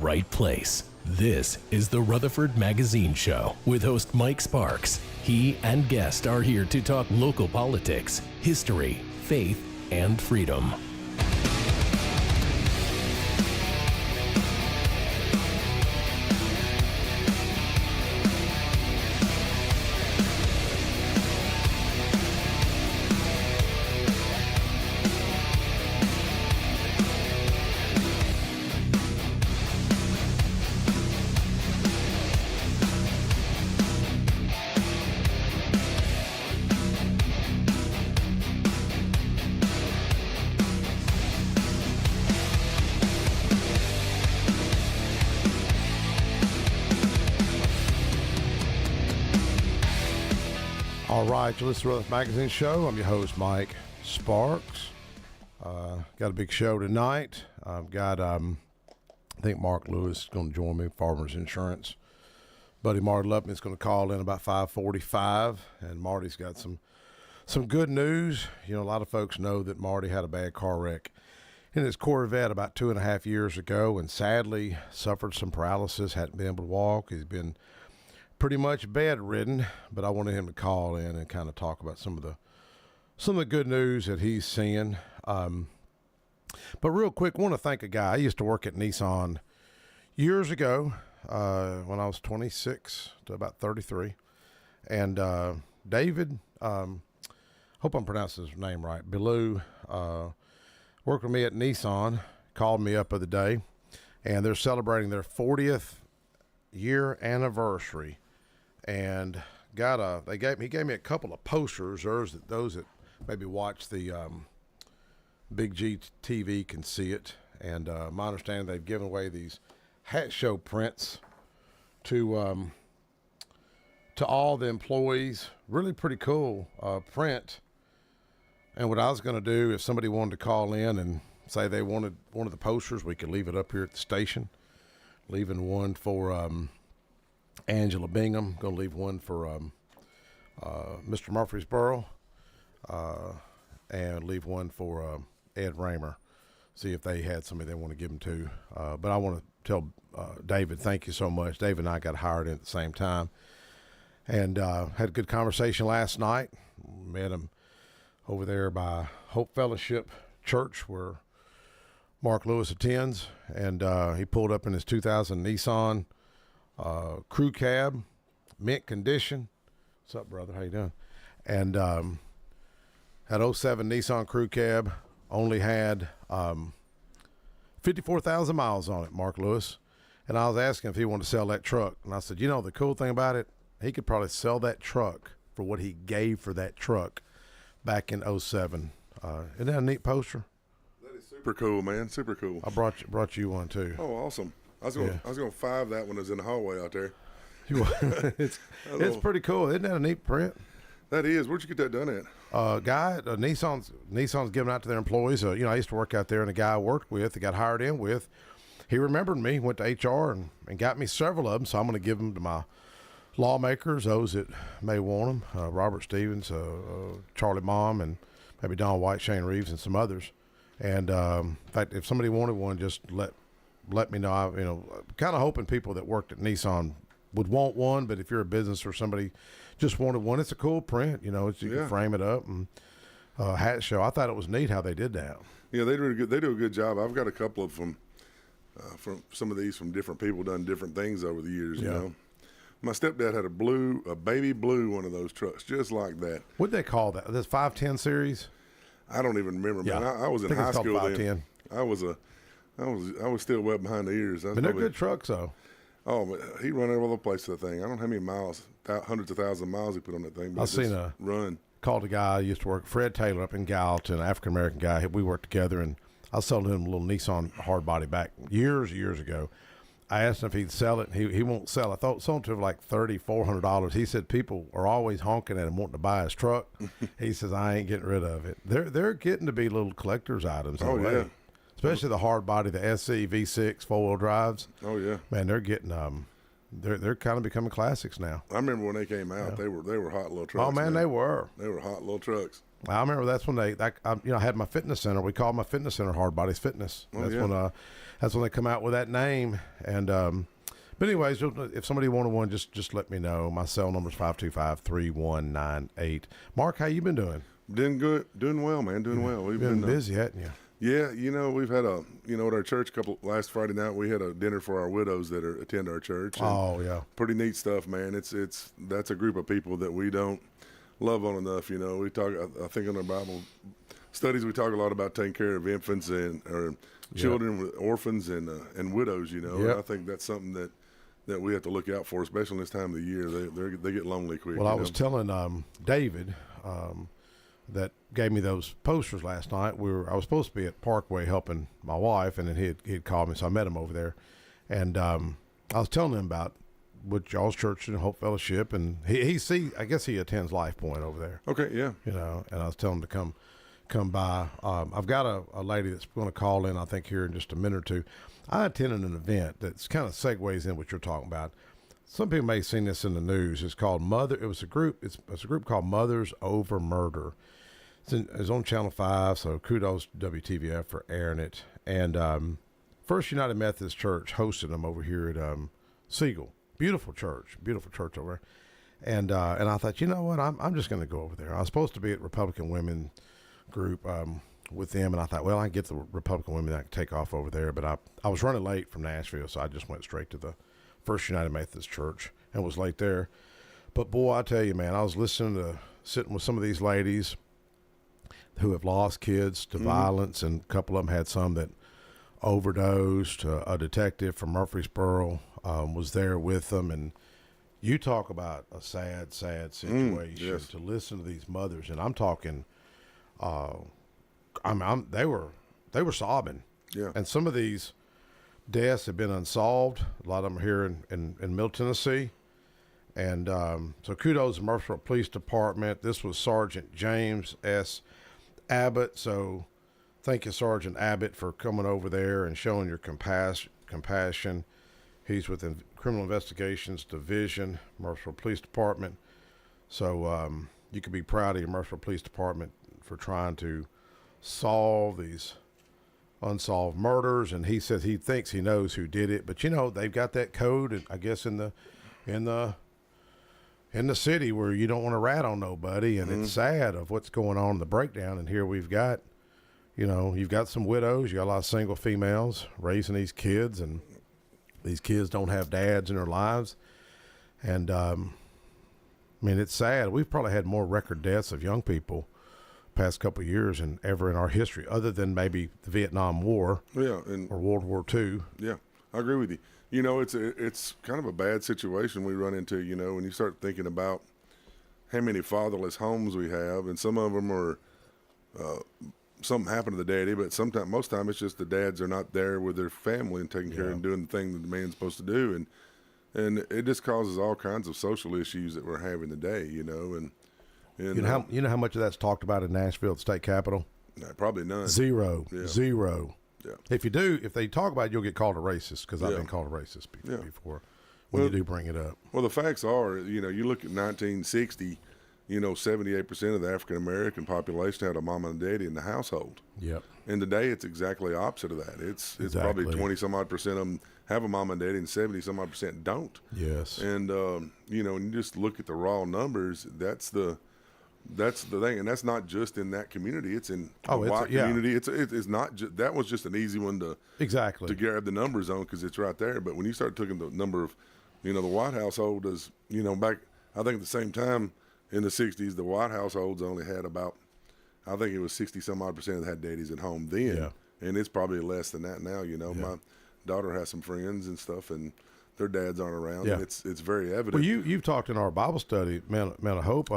right place. This is the Rutherford Magazine Show with host Mike Sparks. He and guests are here to talk local politics, history, faith, and freedom. All right, you're listening to the Rutherford Magazine Show. I'm your host, Mike Sparks. Got a big show tonight. I've got, I think Mark Lewis is going to join me, Farmers Insurance. Buddy Marty Lupman is going to call in about 5:45, and Marty's got some good news. You know, a lot of folks know that Marty had a bad car wreck in his Corvette about 2.5 years ago, and sadly suffered some paralysis, hadn't been able to walk. He's been pretty much bedridden, but I wanted him to call in and kind of talk about some of the good news that he's seeing. But real quick, I want to thank a guy. I used to work at Nissan years ago when I was 26 to about 33. And David, hope I'm pronouncing his name right, Bilou, worked with me at Nissan, called me up the other day, and they're celebrating their 40th year anniversary. And he gave me a couple of posters. Those that maybe watch the Big G TV can see it. And my understanding, they've given away these hat show prints to all the employees. Really pretty cool print. And what I was going to do, if somebody wanted to call in and say they wanted one of the posters, we could leave it up here at the station. Leaving one for Angela Bingham. Going to leave one for Mr. Murfreesboro, and leave one for Ed Raymer. See if they had somebody they want to give them to. But I want to tell David, thank you so much. David and I got hired in at the same time, and had a good conversation last night. Met him over there by Hope Fellowship Church, where Mark Lewis attends, and he pulled up in his 2000 Nissan crew cab, mint condition. What's up, brother? How you doing? And had 07 Nissan crew cab, only had 54,000 miles on it, Mark Lewis. And I was asking if he wanted to sell that truck, and I said, you know, the cool thing about it, he could probably sell that truck for what he gave for that truck back in 07. Isn't that a neat poster? Super cool, man. Super cool. I brought you one too. Oh, awesome. I was gonna five that when it was in the hallway out there. It's pretty cool. Isn't that a neat print? That is. Where'd you get that done at? Guy, Nissan's giving out to their employees. I used to work out there, and a guy I worked with, that got hired in with, he remembered me, went to HR and got me several of them. So I'm going to give them to my lawmakers, those that may want them. Robert Stevens, Charlie Baum, and maybe Don White, Shane Reeves, and some others. And in fact, if somebody wanted one, just let me know. Kind of hoping people that worked at Nissan would want one, but if you're a business or somebody just wanted one, it's a cool print. You can frame it up and hat show. I thought it was neat how they did that. Yeah, they do a good job. I've got a couple of them from some of these from different people, done different things over the years. Yeah. You know, my stepdad had a baby blue one of those trucks, just like that. What'd they call that? This 510 series? I don't even remember, yeah. man. I was in high school then. I was still well behind the ears. But they're good trucks, though. Oh, but he run all over the place with that thing. I don't know how many miles, hundreds of thousands of miles he put on that thing. But I've seen a run. Called a guy I used to work, Fred Taylor, up in Gallatin, an African American guy. We worked together, and I sold him a little Nissan hard body back years ago. I asked him if he'd sell it. He won't sell. I thought sold to him like $300-400. He said people are always honking at him wanting to buy his truck. He says I ain't getting rid of it. They're getting to be little collector's items. Oh yeah, especially the hard body, the SC V6 4-wheel drives. Oh yeah, man, they're getting they're kind of becoming classics now. I remember when they came out, they were hot little trucks. Oh man, they were. They were hot little trucks. I remember that's when I had my fitness center. We called my fitness center Hard Bodies Fitness. That's when they come out with that name. And but anyways, if somebody wanted one, just let me know. My cell number is 525-3198. Mark, how you been doing? Doing good, doing well, man, doing well. We've been busy, hadn't you? Yeah, we've had at our church last Friday night, we had a dinner for our widows that attend our church. Oh yeah, pretty neat stuff, man. That's a group of people that we don't love on enough. We talk. I think in our Bible studies we talk a lot about taking care of infants or children, orphans and widows. And I think that's something that we have to look out for, especially in this time of the year. They get lonely quick. Well, I was telling David. That gave me those posters last night. I was supposed to be at Parkway helping my wife, and then he'd called me, so I met him over there. And I was telling him about with y'all's church and Hope Fellowship, and I guess he attends Life Point over there. Okay, yeah. And I was telling him to come by. I've got a lady that's going to call in, I think, here in just a minute or two. I attended an event that's kind of segues in what you're talking about. Some people may have seen this in the news. It's called Mother. It was a group. It's a group called Mothers Over Murder. It's on Channel 5, so kudos to WTVF for airing it. And First United Methodist Church hosted them over here at Siegel. Beautiful church over there. And I thought, you know what, I'm just going to go over there. I was supposed to be at Republican Women group with them, and I thought, well, I can get the Republican women, I can take off over there. But I was running late from Nashville, so I just went straight to the First United Methodist Church and was late there. But boy, I tell you, man, I was sitting with some of these ladies who have lost kids to violence, and a couple of them had some that overdosed. A detective from Murfreesboro was there with them, and you talk about a sad situation. Yes. To listen to these mothers, and I'm talking, they were sobbing. Yeah. And some of these deaths have been unsolved. A lot of them are here in Middle Tennessee. And so kudos to Murfreesboro Police Department. This was Sergeant James S. Abbott. So thank you, Sergeant Abbott, for coming over there and showing your compassion. He's with the Criminal Investigations Division, Murfreesboro Police Department. So you can be proud of your Murfreesboro Police Department for trying to solve these unsolved murders. And he says he thinks he knows who did it, but they've got that code, I guess, in the city where you don't want to rat on nobody. And it's sad of what's going on in the breakdown. And here we've got, you've got some widows, you got a lot of single females raising these kids, and these kids don't have dads in their lives. And it's sad. We've probably had more record deaths of young people past couple of years than ever in our history, other than maybe the Vietnam War or World War II. Yeah, I agree with you. It's kind of a bad situation we run into, when you start thinking about how many fatherless homes we have, and some of them are something happened to the daddy, but most time it's just the dads are not there with their family and taking care and doing the thing that the man's supposed to do, and it just causes all kinds of social issues that we're having today, and you know how much of that's talked about in Nashville, the state capitol? No, probably none. Zero. Yeah. If they talk about it, you'll get called a racist, because I've been called a racist before when you do bring it up. Well, the facts are, you look at 1960, 78% of the African American population had a mama and daddy in the household. Yep. And today it's exactly opposite of that. It's probably 20 some odd percent of them have a mama and daddy, and 70 some odd percent don't. Yes. And when you just look at the raw numbers, that's the thing, and that's not just in that community. It's in the white community. It's not just, that was just an easy one to grab the numbers on, because it's right there. But when you start taking the number of, the white household is, back, I think at the same time in the 60s, the white households only had about, I think it was 60 some odd percent that had daddies at home then, and it's probably less than that now. My daughter has some friends and stuff, and their dads aren't around, and it's very evident. Well, you've talked in our Bible study, Man of Hope.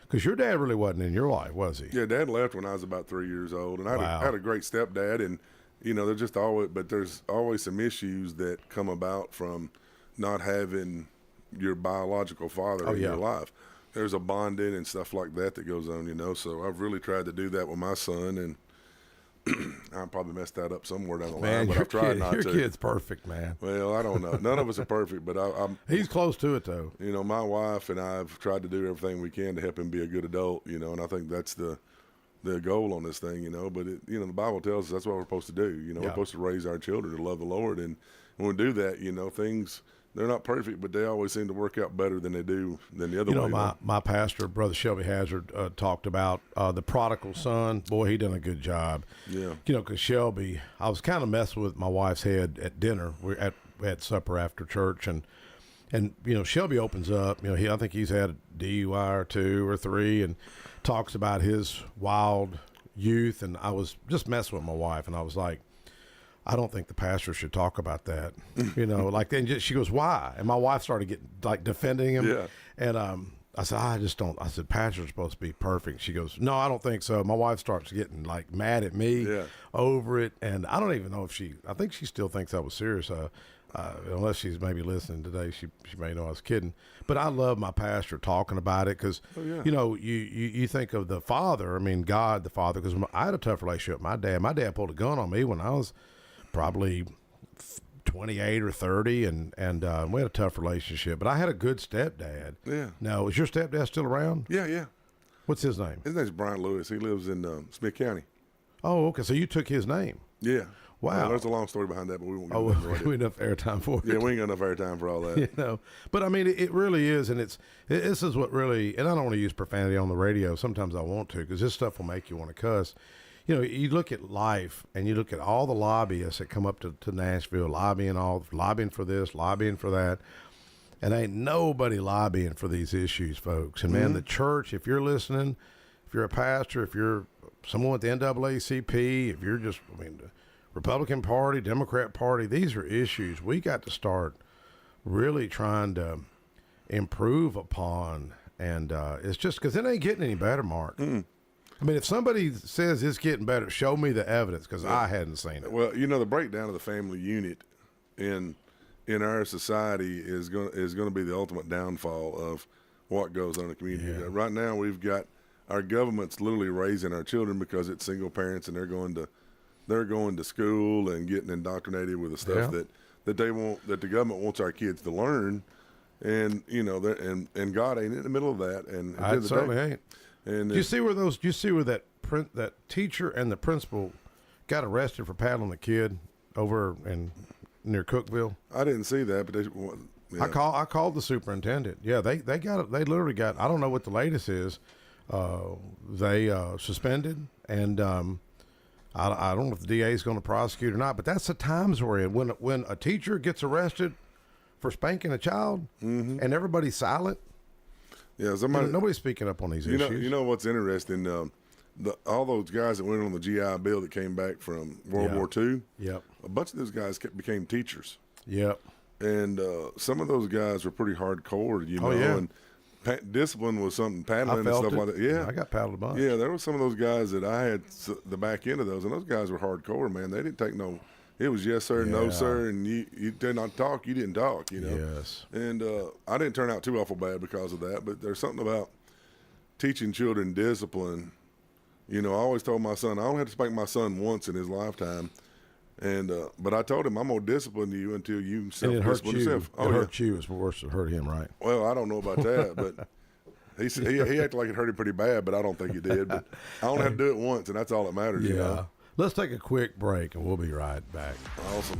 Because your dad really wasn't in your life, was he? Yeah, Dad left when I was about 3 years old, and I had a great stepdad, and there's always some issues that come about from not having your biological father in your life. There's a bonding and stuff like that goes on, So I've really tried to do that with my son, I probably messed that up somewhere down the line, man, but I've tried not to. Your kid's perfect, man. Well, I don't know. None of us are perfect, but he's close to it, though. You know, my wife and I have tried to do everything we can to help him be a good adult, you know, and I think that's the goal on this thing, you know. But, you know, the Bible tells us that's what we're supposed to do. You know, we're supposed to raise our children to love the Lord. And when we do that, you know, things – they're not perfect, but they always seem to work out better than they do than the other way. You know, my pastor, Brother Shelby Hazard, talked about the prodigal son. Boy, he done a good job. Yeah. You know, because Shelby, I was kind of messing with my wife's head at dinner. We had supper after church, and you know, Shelby opens up. You know, I think he's had a DUI or 2 or 3, and talks about his wild youth. And I was just messing with my wife, and I was like, I don't think the pastor should talk about that. You know, like then she goes, why? And my wife started getting like defending him. Yeah. And I said, I just don't. I said, pastor's supposed to be perfect. She goes, no, I don't think so. My wife starts getting like mad at me over it. And I don't even know if I think she still thinks I was serious. Unless she's maybe listening today, she may know I was kidding. But I love my pastor talking about it because, you know, you think of the Father, I mean, God the Father, because I had a tough relationship with my dad. My dad pulled a gun on me when I was probably 28 or 30, and we had a tough relationship. But I had a good stepdad. Yeah. Now, is your stepdad still around? Yeah. What's his name? His name's Brian Lewis. He lives in Smith County. Oh, okay. So you took his name. Yeah. Wow. There's a long story behind that, but we won't get into it. We enough airtime for it. Yeah, we ain't got enough airtime for all that. You know, but I mean, it really is, and this is what really, and I don't want to use profanity on the radio. Sometimes I want to, because this stuff will make you want to cuss. You know, you look at life, and you look at all the lobbyists that come up to Nashville, lobbying for this, lobbying for that, and ain't nobody lobbying for these issues, folks. And man, the church, if you're listening, if you're a pastor, if you're someone with the NAACP, if you're just, I mean, the Republican Party, Democrat Party, these are issues we got to start really trying to improve upon. And it's just because it ain't getting any better, Mark. I mean, if somebody says it's getting better, show me the evidence, because I hadn't seen it. Well, you know, the breakdown of the family unit in our society is going to be the ultimate downfall of what goes on in the community. Yeah. Right now, we've got our government's literally raising our children because it's single parents, and they're going to school and getting indoctrinated with the stuff that they want, that the government wants our kids to learn, and you know, and God ain't in the middle of that. And I certainly ain't. And do you see where that teacher and the principal got arrested for paddling the kid over near Cookville? I didn't see that, but I called the superintendent. Yeah, they literally got, I don't know what the latest is. They suspended, and I don't know if the DA is going to prosecute or not. But that's the times we're in. When a teacher gets arrested for spanking a child, and everybody's silent. Yeah, nobody's speaking up on these issues. You know what's interesting? All those guys that went on the GI Bill that came back from World War II. Yep. A bunch of those guys became teachers. Yep. And some of those guys were pretty hardcore, you know. Yeah. And discipline was something, paddling and stuff like that. Yeah, I got paddled a bunch. Yeah, there were some of those guys that I had the back end of those, and those guys were hardcore, man. They didn't take no. It was yes sir, no sir, and you did not talk, you didn't talk, you know. Yes. And I didn't turn out too awful bad because of that, but there's something about teaching children discipline. You know, I always told my son, I only had to spank my son once in his lifetime, and but I told him, I'm gonna discipline you until you self-discipline yourself. It hurt you. It's worse than hurt him, right? Well, I don't know about that, but he said he acted like it hurt him pretty bad, but I don't think it did. But I only had to do it once, and that's all that matters. Yeah. You know? Let's take a quick break, and we'll be right back. Awesome.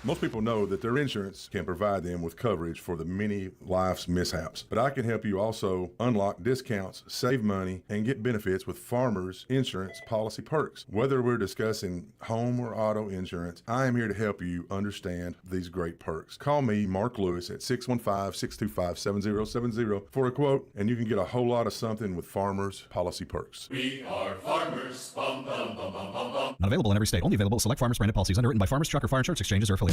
Most people know that their insurance can provide them with coverage for the many life's mishaps. But I can help you also unlock discounts, save money, and get benefits with Farmers Insurance policy perks. Whether we're discussing home or auto insurance, I am here to help you understand these great perks. Call me, Mark Lewis, at 615-625-7070 for a quote, and you can get a whole lot of something with Farmers policy perks. We are farmers. Bum, bum, bum, bum, bum, bum. Not available in every state. Only available at select Farmers branded policies underwritten by Farmers Truck or Fire Insurance Exchanges or affiliates.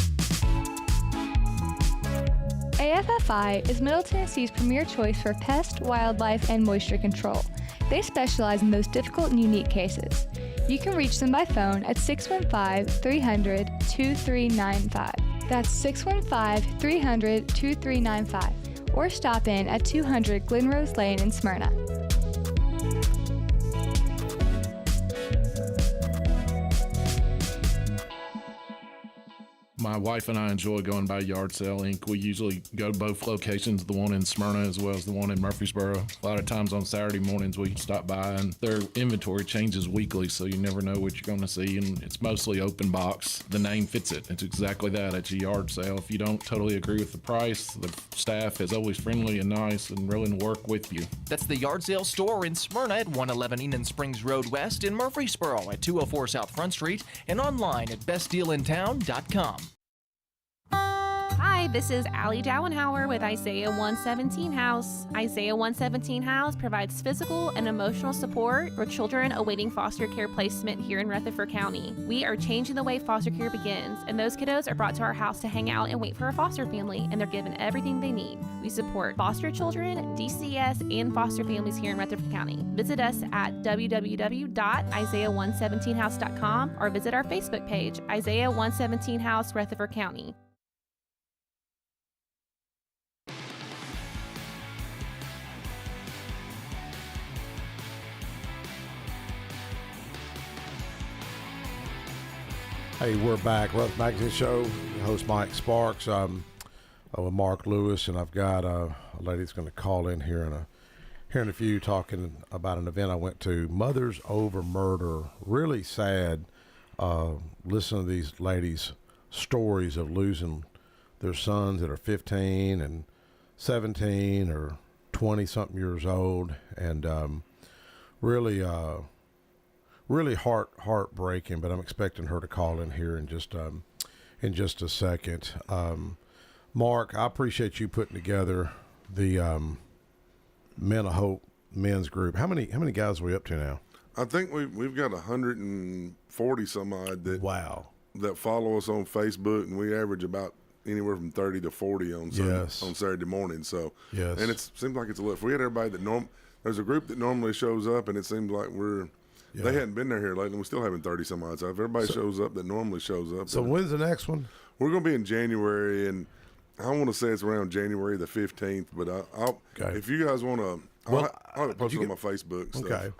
AFFI is Middle Tennessee's premier choice for pest, wildlife, and moisture control. They specialize in those difficult and unique cases. You can reach them by phone at 615-300-2395. That's 615-300-2395. Or stop in at 200 Glen Rose Lane in Smyrna. My wife and I enjoy going by Yard Sale Inc. We usually go to both locations, the one in Smyrna as well as the one in Murfreesboro. A lot of times on Saturday mornings we stop by, and their inventory changes weekly, so you never know what you're going to see, and it's mostly open box. The name fits it. It's exactly that. It's a yard sale. If you don't totally agree with the price, the staff is always friendly and nice and willing to work with you. That's the Yard Sale store in Smyrna at 111 Enon Springs Road West, in Murfreesboro at 204 South Front Street, and online at bestdealintown.com. Hi, this is Allie Dowenhauer with Isaiah 117 House. Isaiah 117 House provides physical and emotional support for children awaiting foster care placement here in Rutherford County. We are changing the way foster care begins, and those kiddos are brought to our house to hang out and wait for a foster family, and they're given everything they need. We support foster children, DCS, and foster families here in Rutherford County. Visit us at www.isaiah117house.com or visit our Facebook page, Isaiah 117 House, Rutherford County. Hey, we're back. Rutherford Magazine Show. Host Mike Sparks. With Mark Lewis, and I've got a lady that's going to call in here in a few, talking about an event I went to. Mothers Over Murder. Really sad. Listen to these ladies' stories of losing their sons that are 15 and 17 or 20-something years old, and really heartbreaking. But I'm expecting her to call in here in just a second. Mark, I appreciate you putting together the Men of Hope men's group. How many guys are we up to now? I think we've got 140 some odd that follow us on Facebook, and we average about anywhere from 30 to 40 on Saturday morning. So yes, and it seems like it's a lot. If we had everybody there's a group that normally shows up, and it seems like they hadn't been there here lately, and we're still having 30 some odd. So if everybody shows up that normally shows up. So when's the next one? We're going to be in January, and I want to say it's around January the 15th, but if you guys want to, I'll post it on my Facebook. Okay.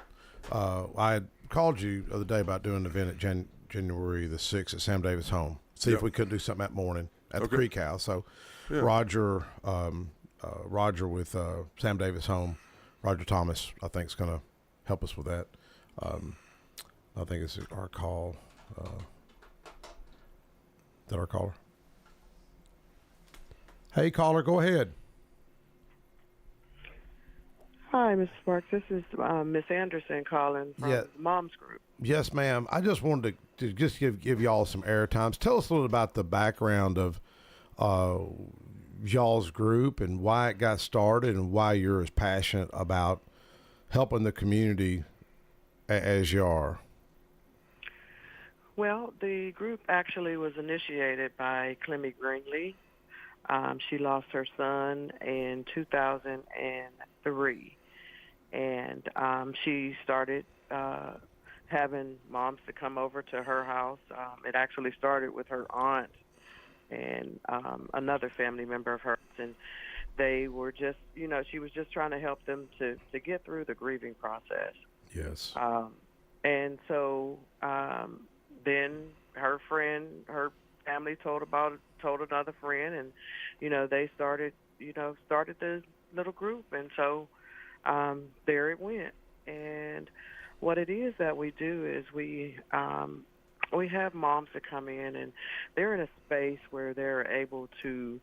I had called you the other day about doing an event at January the 6th at Sam Davis' home. See if we could do something that morning at the Creek House. So Roger with Sam Davis' home, Roger Thomas, I think, is going to help us with that. I think it's our call. Is that our caller? Hey, caller, go ahead. Hi, Mr. Sparks. This is Miss Anderson calling from the Moms Group. Yes, ma'am. I just wanted to just give y'all some airtime. Tell us a little about the background of y'all's group and why it got started and why you're as passionate about helping the community as you are. Well, the group actually was initiated by Clemmy Greenlee. She lost her son in 2003, and she started having moms to come over to her house. It actually started with her aunt and another family member of hers, and they were just, she was just trying to help them to get through the grieving process. Yes. And so then her family told another friend, and they started the little group, and so there it went. And what it is that we do is we have moms that come in, and they're in a space where they're able to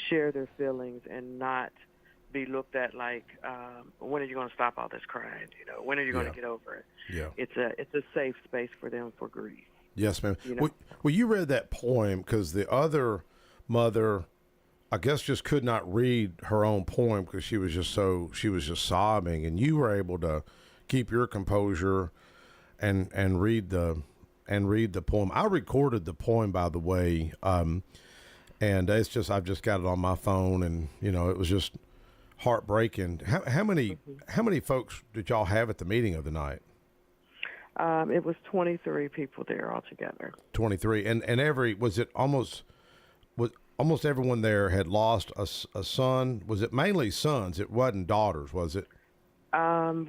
share their feelings and not be looked at like, when are you going to stop all this crying? When are you going to get over it? Yeah. It's a safe space for them for grief. Yes, ma'am. Well, you read that poem because the other mother, I guess, just could not read her own poem because she was just sobbing, and you were able to keep your composure and read the poem. I recorded the poem, by the way, and I've just got it on my phone, and it was just heartbreaking. How many folks did y'all have at the meeting of the night? It was 23 people there altogether. 23, and almost everyone there had lost a son. Was it mainly sons? It wasn't daughters, was it?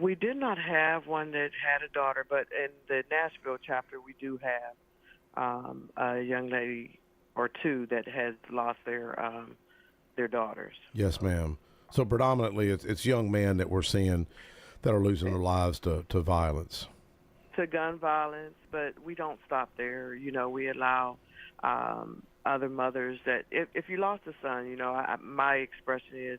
We did not have one that had a daughter, but in the Nashville chapter, we do have a young lady or two that has lost their daughters. Yes, ma'am. So predominantly it's young men that we're seeing that are losing their lives to violence. To gun violence, but we don't stop there. We allow other mothers that if you lost a son, my expression is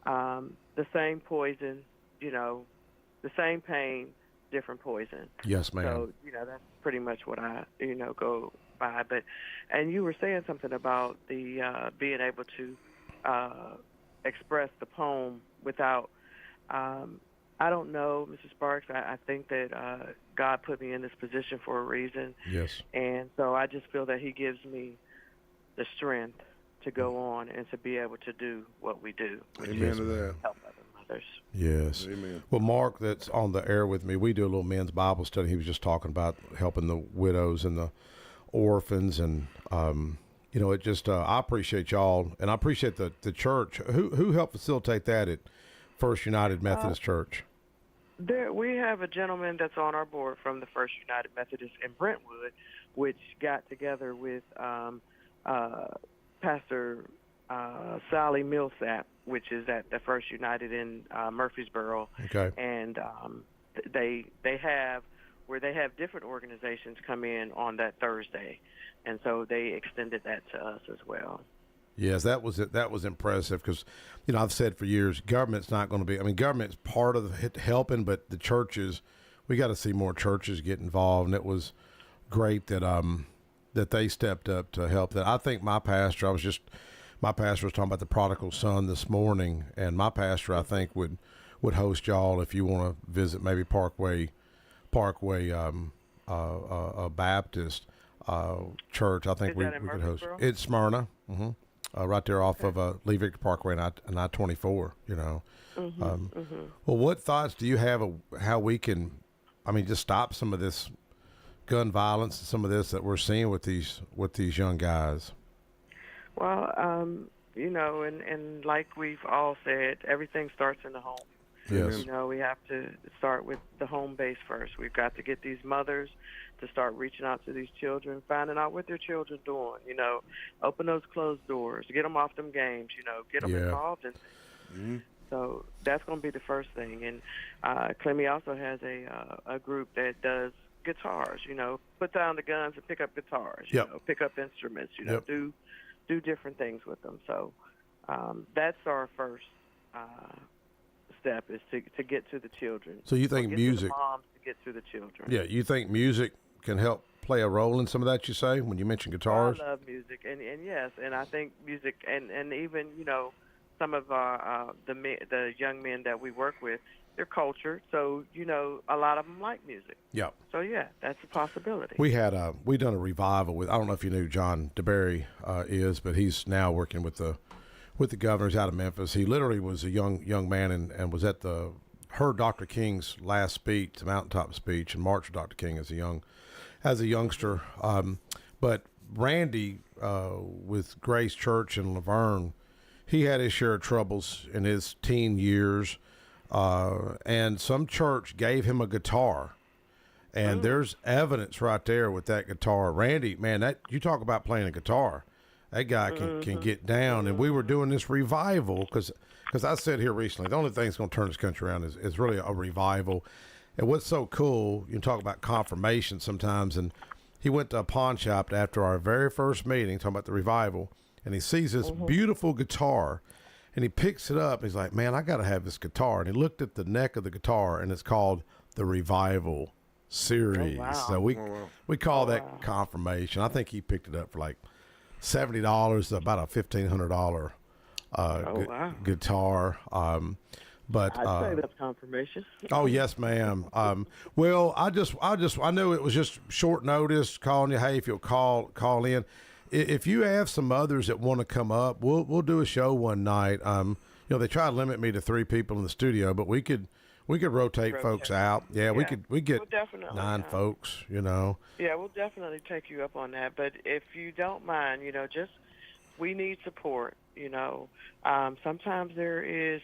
the same poison, the same pain, different poison. Yes, ma'am. So, that's pretty much what I, go by. And you were saying something about the being able to express the poem without, I don't know, Mrs. Sparks. I think that God put me in this position for a reason. Yes. And so I just feel that he gives me the strength to go on and to be able to do what we do. Amen to that. Help other mothers. Yes. Amen. Well, Mark, that's on the air with me. We do a little men's Bible study. He was just talking about helping the widows and the orphans, and it just I appreciate y'all, and I appreciate the church. Who helped facilitate that at First United Methodist Church? We have a gentleman that's on our board from the First United Methodist in Brentwood, which got together with Pastor Sally Millsap, which is at the First United in Murfreesboro. Okay. And they have different organizations come in on that Thursday, and so they extended that to us as well. Yes, that was impressive because, I've said for years, government's not going to be. I mean, government's part of helping, but the churches, we got to see more churches get involved, and it was great that that they stepped up to help. That I think my pastor was talking about the prodigal son this morning, and my pastor I think would host y'all if you want to visit maybe Parkway Baptist church. I think we could host. It's Smyrna. Mm-hmm. Right there off of Lee Victor Parkway and I-24, Well, what thoughts do you have of how we can, just stop some of this gun violence and some of this that we're seeing with these young guys? Well, and like we've all said, everything starts in the home. Yes. We have to start with the home base first. We've got to get these mothers to start reaching out to these children, finding out what their children are doing, open those closed doors, get them off them games, get them involved in things. Mm-hmm. So that's going to be the first thing. And Clemmy also has a group that does guitars, put down the guns and pick up guitars, pick up instruments, do different things with them. So that's our first step, is to get to the children. So you think music, to the moms to get to the children. Yeah, you think music can help play a role in some of that, you say, when you mention guitars? I love music, and yes, and I think music, and even, some of the young men that we work with, they're cultured, so, a lot of them like music. Yeah. So, yeah, that's a possibility. We done a revival with, I don't know if you knew John DeBerry is, but he's now working with the governors out of Memphis. He literally was a young man and was at heard Dr. King's last speech, the mountaintop speech, and marched with Dr. King as a youngster. But Randy, with Grace Church in Laverne, he had his share of troubles in his teen years, and some church gave him a guitar. And there's evidence right there with that guitar. Randy, man, that you talk about playing a guitar. That guy can get down. And we were doing this revival because I said here recently, the only thing that's going to turn this country around is really a revival. And what's so cool, you can talk about confirmation sometimes, and he went to a pawn shop after our very first meeting, talking about the revival, and he sees this beautiful guitar, and he picks it up, and he's like, man, I got to have this guitar. And he looked at the neck of the guitar, and it's called the Revival Series. Oh, wow. So we call that confirmation. I think he picked it up for like $70, about a $1,500 guitar. But I'd say that's confirmation. Oh yes, ma'am. Well, I knew it was just short notice calling you. Hey, if you'll call in, if you have some others that want to come up, we'll do a show one night. They try to limit me to 3 people in the studio, but we could rotate folks out. Yeah, we get 9 folks. Yeah, we'll definitely take you up on that. But if you don't mind, we need support. Sometimes there is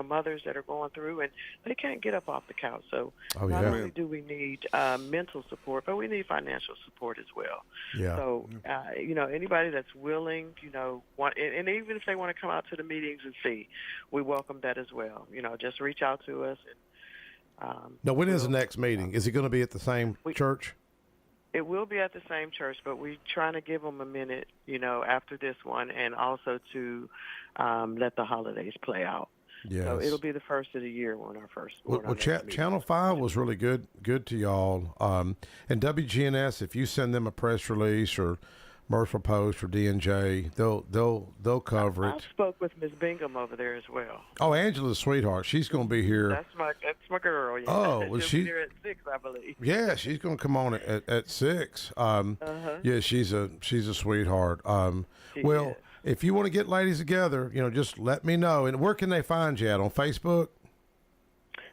mothers that are going through and they can't get up off the couch. So not only do we need mental support, but we need financial support as well. Yeah. So, anybody that's willing, and even if they want to come out to the meetings and see, we welcome that as well. Just reach out to us. And, now, when is the next meeting? Is it going to be at the same church? It will be at the same church, but we're trying to give them a minute, after this one, and also to let the holidays play out. Yes. So it'll be the first of the year when our first. Well, Channel 5 was really good to y'all. And WGNS, if you send them a press release or Mercer Post or D&J, they'll cover it. I spoke with Ms. Bingham over there as well. Oh, Angela's a sweetheart. She's going to be here. That's my girl. Yeah. Oh, well, she'll be here at 6, I believe. Yeah, she's going to come on at 6. Yeah, she's a sweetheart. Well, if you want to get ladies together, just let me know. And where can they find you at? On Facebook?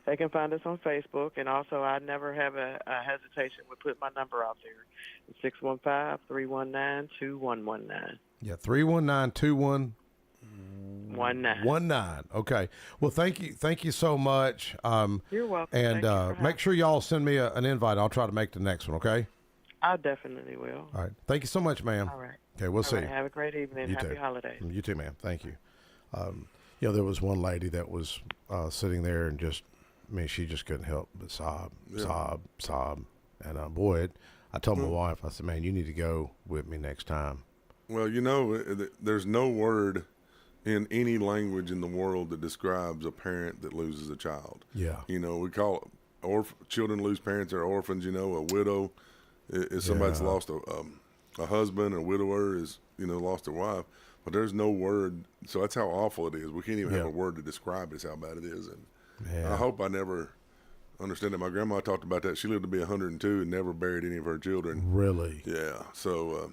They can find us on Facebook, and also I never have a hesitation with putting my number out there. It's 615-319-2119. Yeah, 319-2119. Okay. Well, thank you so much. You're welcome. And make sure y'all send me an invite. I'll try to make the next one, okay? I definitely will. All right. Thank you so much, ma'am. All right. Okay, we'll see you. Have a great evening. Happy holidays. You too, ma'am. Thank you. There was one lady that was sitting there and she just couldn't help but sob. And boy, I told my wife, I said, man, you need to go with me next time. Well, there's no word in any language in the world that describes a parent that loses a child. Yeah. We call it children lose parents or orphans, a widow is somebody that's lost a husband, a widower is, lost a wife. But there's no word. So that's how awful it is. We can't even have a word to describe it. It's how bad it is. And I hope I never understand it. My grandma talked about that. She lived to be 102 and never buried any of her children. Really? Yeah. So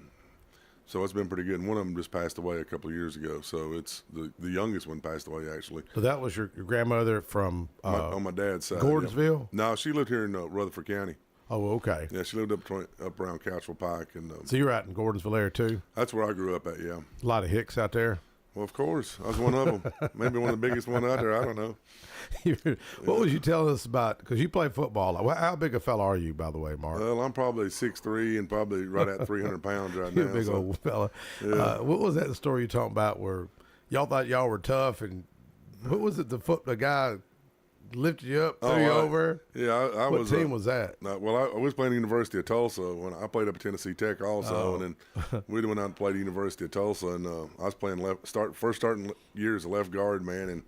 it's been pretty good. And one of them just passed away a couple of years ago. So it's the youngest one passed away, actually. So that was your grandmother from on my dad's side. Gordonsville? Yeah. No, she lived here in Rutherford County. Oh, okay. Yeah, she lived up around Couchville Pike. And so you're out in Gordonsville area, too? That's where I grew up at, yeah. A lot of Hicks out there? Well, of course. I was one of them. Maybe one of the biggest one out there. I don't know. What was you telling us about? Because you play football. How big a fella are you, by the way, Mark? Well, I'm probably 6'3" and probably right at 300 pounds right now. You're a big old fella. Yeah. What was that story you talking about where y'all thought y'all were tough? And what was it, the guy lifted you up, threw you over? Yeah, I what was. What team was that? I was playing the University of Tulsa when I played up at Tennessee Tech also, and then we went out and played the University of Tulsa, and I was playing starting year as a left guard, man, and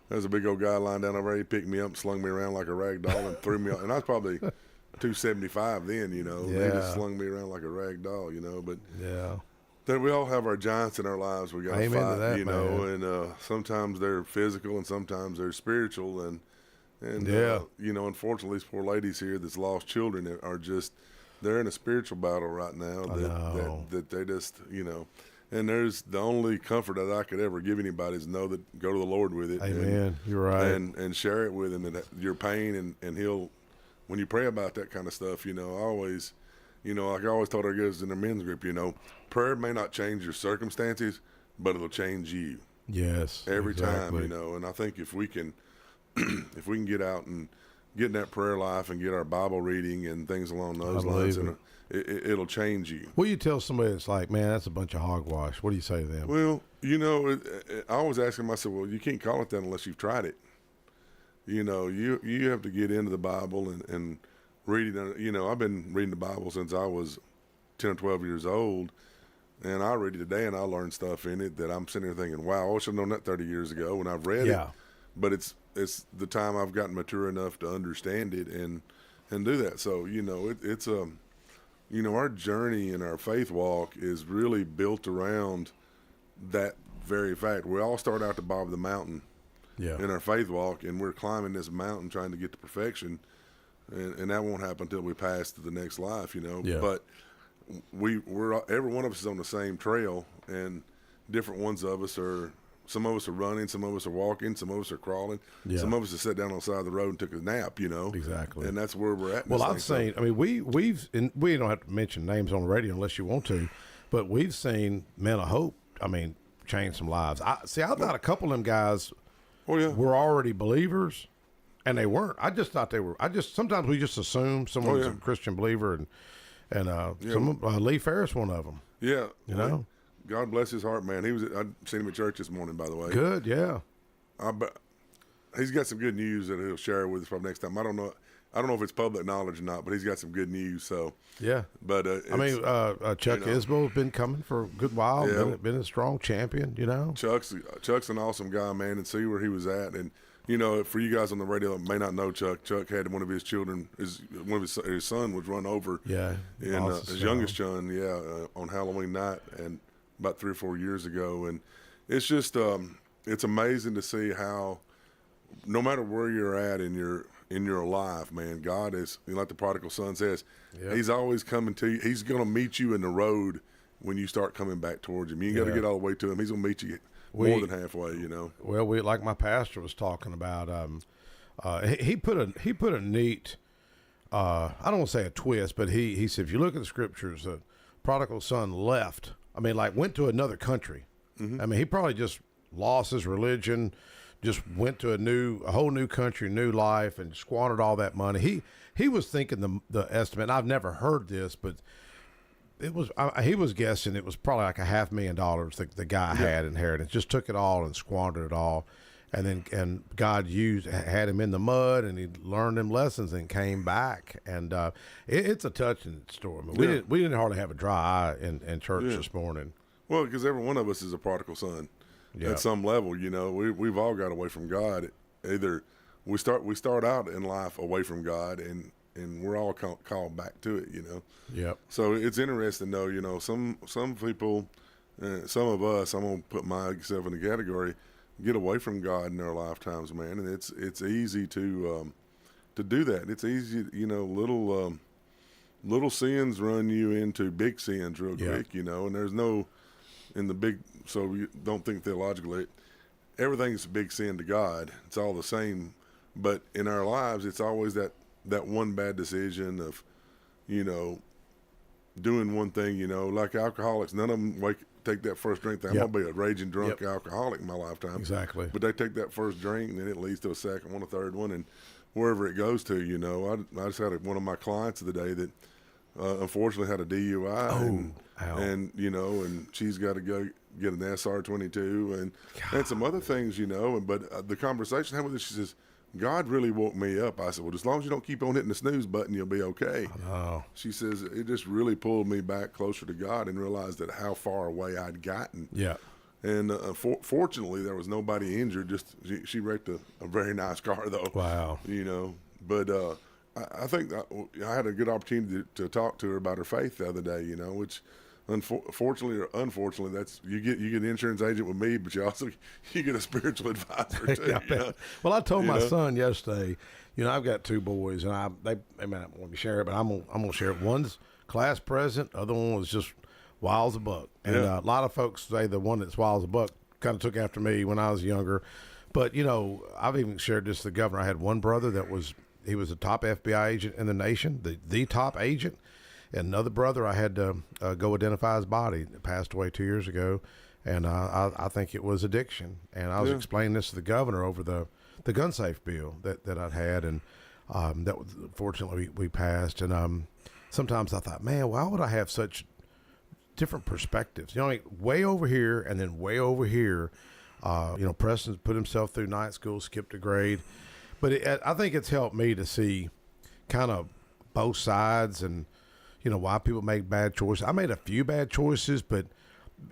there was a big old guy lying down over there. He picked me up, slung me around like a rag doll, and threw me. And I was probably 275 then, He just slung me around like a rag doll, But then we all have our giants in our lives. We got to fight, that, and sometimes they're physical and sometimes they're spiritual, and unfortunately, these poor ladies here that's lost children they're in a spiritual battle right now that they just, and there's the only comfort that I could ever give anybody is know that go to the Lord with it. Amen. You're right. And share it with him, and your pain, and he'll, when you pray about that kind of stuff, I always, like I always told our guys in the men's group, prayer may not change your circumstances, but it'll change you. Yes. Every time, and I think if we can get out and get in that prayer life and get our Bible reading and things along those lines, and it'll change you. What do you tell somebody that's like, man, that's a bunch of hogwash? What do you say to them? Well, I always ask them, I said, well, you can't call it that unless you've tried it. You have to get into the Bible and read it. I've been reading the Bible since I was 10 or 12 years old, and I read it today, and I learned stuff in it that I'm sitting there thinking, wow, I should have known that 30 years ago when I've read it. But it's the time I've gotten mature enough to understand it and do that. So, it's our journey and our faith walk is really built around that very fact. We all start out the bottom of the mountain in our faith walk, and we're climbing this mountain trying to get to perfection. And that won't happen until we pass to the next life, But we're every one of us is on the same trail, and different ones of us are. Some of us are running, some of us are walking, some of us are crawling, some of us have sat down on the side of the road and took a nap, Exactly. And that's where we're at. Well, I've seen, we don't have to mention names on the radio unless you want to, but we've seen men of hope change some lives. I thought a couple of them guys were already believers, and they weren't. I just thought they were. Sometimes we just assume someone's a Christian believer, and Lee Ferris, one of them. Yeah, you know. God bless his heart, man. I'd seen him at church this morning, by the way. Good, yeah. He's got some good news that he'll share with us probably next time. I don't know if it's public knowledge or not, but he's got some good news. So yeah, but Chuck Isbell has been coming for a good while. Yeah. Been a strong champion. You know, Chuck's an awesome guy, man, and see where he was at. And you know, for you guys on the radio that may not know Chuck had one of his children, his son was run over. Yeah, and his youngest son, on Halloween night, and about 3 or 4 years ago, and it's just it's amazing to see how no matter where you're at in your life, man, God is, like the prodigal son says, he's always coming to you. He's going to meet you in the road when you start coming back towards him. You ain't got to get all the way to him. He's going to meet you more than halfway, you know. Well, like my pastor was talking about, he put a neat, I don't want to say a twist, but he said, if you look at the scriptures, the prodigal son left. Went to another country. Mm-hmm. He probably just lost his religion, just went to a whole new country, new life, and squandered all that money. He was thinking the estimate, and I've never heard this, but he was guessing it was probably like $500,000 the guy had inherited. Just took it all and squandered it all. And God had him in the mud, and he learned them lessons and came back. And it's a touching story. We didn't hardly have a dry eye in church this morning. Well, because every one of us is a prodigal son at some level. You know, we've all got away from God. Either we start out in life away from God, and we're all called back to it. You know. Yep. So it's interesting, though. You know, some people, some of us, I'm gonna put myself in the category, get away from God in their lifetimes, man, and it's easy to do that. It's easy, you know, little sins run you into big sins real quick, you know, and there's no in the big. So you don't think theologically, everything's a big sin to God. It's all the same, but in our lives, it's always that one bad decision of, you know, doing one thing, you know, like alcoholics. None of them take that first drink. I'm going to be a raging drunk alcoholic in my lifetime. Exactly. But they take that first drink, and then it leads to a second one, a third one, and wherever it goes to, you know. I just had one of my clients of the day that unfortunately had a DUI. And, you know, and she's got to go get an SR22 and some other things, you know. But the conversation I had with her, she says, God really woke me up. I said, well, as long as you don't keep on hitting the snooze button, you'll be okay. Oh. She says, it just really pulled me back closer to God and realized that how far away I'd gotten. Yeah. And fortunately, there was nobody injured. Just she wrecked a very nice car, though. Wow. You know, but I think I had a good opportunity to talk to her about her faith the other day, you know, which fortunately or unfortunately, that's you get an insurance agent with me, but you get a spiritual advisor too. You know? Well, I told my son yesterday, you know, I've got 2 boys, and they may not want me to share it, but I'm gonna share it. One's class president, other one was just wild as a buck, and a lot of folks say the one that's wild as a buck kind of took after me when I was younger. But you know, I've even shared this to the governor. I had one brother he was a top FBI agent in the nation, the top agent. And another brother, I had to go identify his body. It passed away 2 years ago, and I think it was addiction. And I was explaining this to the governor over the gun safe bill that I'd had, and that was, fortunately we passed. And sometimes I thought, man, why would I have such different perspectives? You know, way over here and then way over here. You know, Preston's put himself through night school, skipped a grade, but I think it's helped me to see kind of both sides and, you know, why people make bad choices. I made a few bad choices, but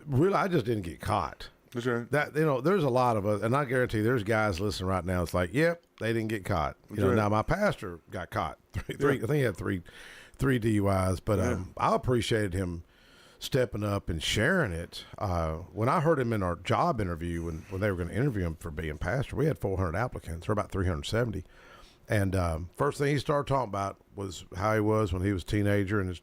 really I just didn't get caught. That's right. That, you know, there's a lot of us, and I guarantee there's guys listening right now. It's like, yep, they didn't get caught. You know, now my pastor got caught. I think he had three DUIs, but I appreciated him stepping up and sharing it. When I heard him in our job interview, when they were going to interview him for being pastor, we had 400 applicants, or about 370. And first thing he started talking about was how he was when he was a teenager in his,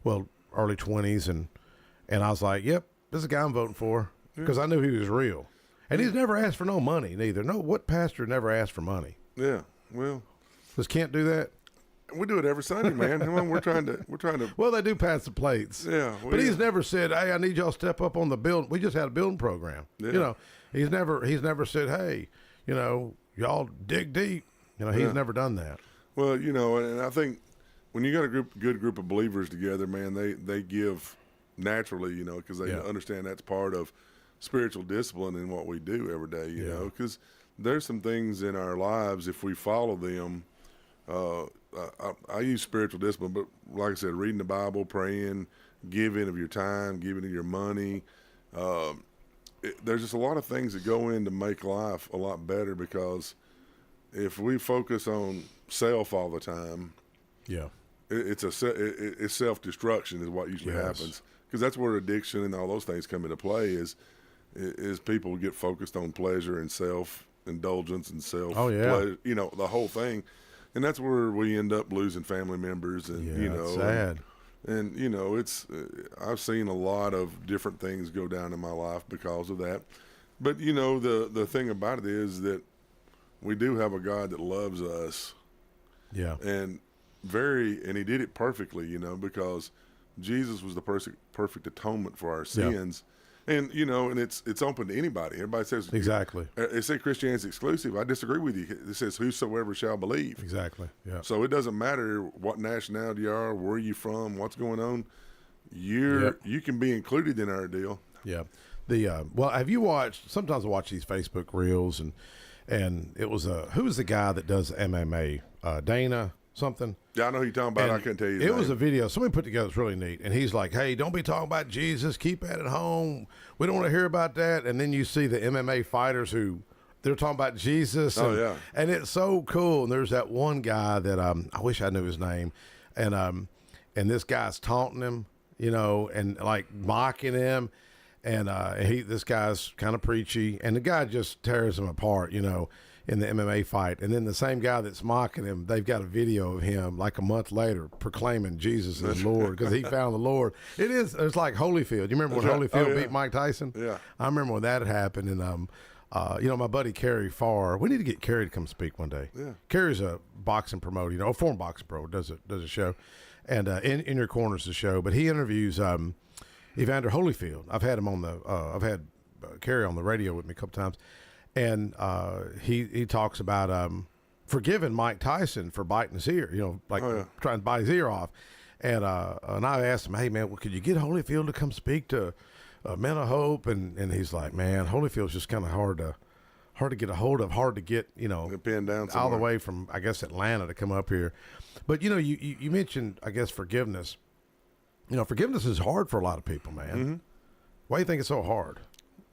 early 20s. And I was like, yep, this is the guy I'm voting for, because I knew he was real. And he's never asked for no money neither. No, what pastor never asked for money? Yeah, well. Just can't do that? We do it every Sunday, man. Come on, we're trying to. Well, they do pass the plates. Yeah, but he's never said, "Hey, I need y'all to step up on the build." We just had a building program. Yeah. You know, he's never said, "Hey, you know, y'all dig deep." You know, he's never done that. Well, you know, and I think when you got a good group of believers together, man, they give naturally, you know, because they understand that's part of spiritual discipline in what we do every day, you know, because there's some things in our lives, if we follow them, I use spiritual discipline, but like I said, reading the Bible, praying, giving of your time, giving of your money, there's just a lot of things that go in to make life a lot better, because if we focus on self all the time, it's self-destruction is what usually happens, because that's where addiction and all those things come into play, is people get focused on pleasure and self-indulgence and pleasure, you know, the whole thing. And that's where we end up losing family members, and you know, it's sad. And you know, it's I've seen a lot of different things go down in my life because of that. But you know, the thing about it is that we do have a God that loves us. Yeah. And he did it perfectly, you know, because Jesus was the perfect atonement for our sins. And, you know, and it's open to anybody. Everybody says exactly. They say Christianity's exclusive. I disagree with you. It says whosoever shall believe. Exactly. Yeah. So it doesn't matter what nationality you are, where you from, what's going on. You can be included in our deal. Yeah. Well, have you watched? Sometimes I watch these Facebook reels, and it was who was the guy that does MMA? Dana something. Yeah, I know who you're talking about. I couldn't tell you. It was a video somebody put together. It's really neat. And he's like, "Hey, don't be talking about Jesus. Keep that at home. We don't want to hear about that." And then you see the MMA fighters who they're talking about Jesus. And it's so cool. And there's that one guy that I wish I knew his name, and this guy's taunting him, you know, and like mocking him, and this guy's kind of preachy, and the guy just tears him apart, you know, in the MMA fight. And then the same guy that's mocking him, they've got a video of him like a month later proclaiming Jesus as Lord because he found the Lord. It's like Holyfield. You remember when Holyfield beat Mike Tyson? Yeah. I remember when that happened. And, you know, my buddy Kerry Farr, we need to get Kerry to come speak one day. Yeah. Kerry's a boxing promoter, you know, a former boxing pro, does a show. And In Your Corner's the show. But he interviews Evander Holyfield. I've had him on I've had Kerry on the radio with me a couple times. And he talks about forgiving Mike Tyson for biting his ear, you know, like trying to bite his ear off. And I asked him, "Hey man, well, could you get Holyfield to come speak to Men of Hope?" And he's like, "Man, Holyfield's just kind of hard to get a hold of, hard to get, you know, pinned down all the way from I guess Atlanta to come up here." But you know, you mentioned I guess forgiveness. You know, forgiveness is hard for a lot of people, man. Mm-hmm. Why do you think it's so hard?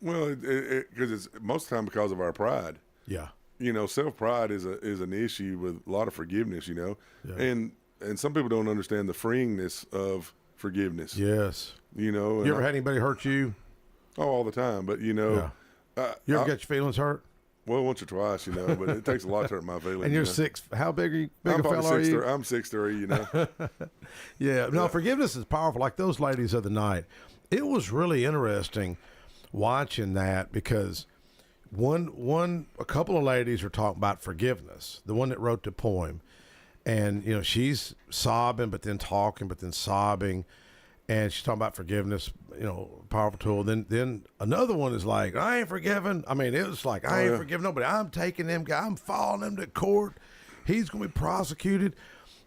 Well, because it's most of the time because of our pride. Yeah. You know, self-pride is an issue with a lot of forgiveness, you know. Yeah. And some people don't understand the freeingness of forgiveness. Yes. You know. You ever had anybody hurt you? Oh, all the time. But, you know. Yeah. You ever get your feelings hurt? Well, once or twice, you know, but it takes a lot to hurt my feelings. And you're 6. How big are you? Big a fella are you? I'm 6'3", you know. Yeah. No, forgiveness is powerful. Like those ladies of the night. It was really interesting watching that because a couple of ladies were talking about forgiveness. The one that wrote the poem, and you know she's sobbing, but then talking, but then sobbing, and she's talking about forgiveness. You know, powerful tool. Then another one is like, "I ain't forgiven." I mean, it was like, "I ain't forgiven nobody. I'm taking them guy. I'm following him to court. He's going to be prosecuted."